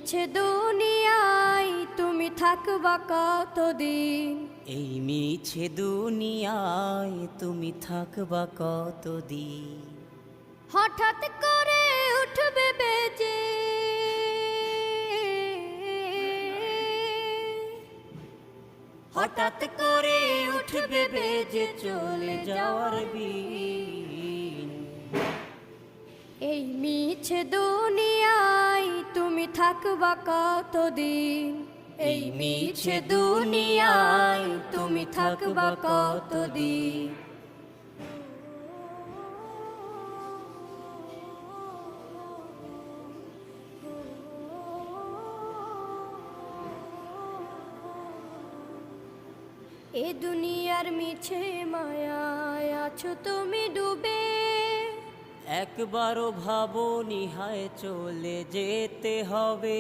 মিছে দুনিয়ায় তুমি থাকবা কতদিন? এই মিছে দুনিয়ায় তুমি থাকবা কতদিন? হঠাৎ করে উঠবে বেজে হঠাৎ করে উঠবে বেজে চলে যাওয়ার বিন। এই মিছে দুনিয়ায় তুমি থাকবা কতদিন? এই মিছে দুনিয়ায় তুমি থাকবা কতদিন? এ দুনিয়ার মিছে মায়ায় আছো তুমি ডুবে, একবারও ভাবো নিহায় চলে যেতে হবে।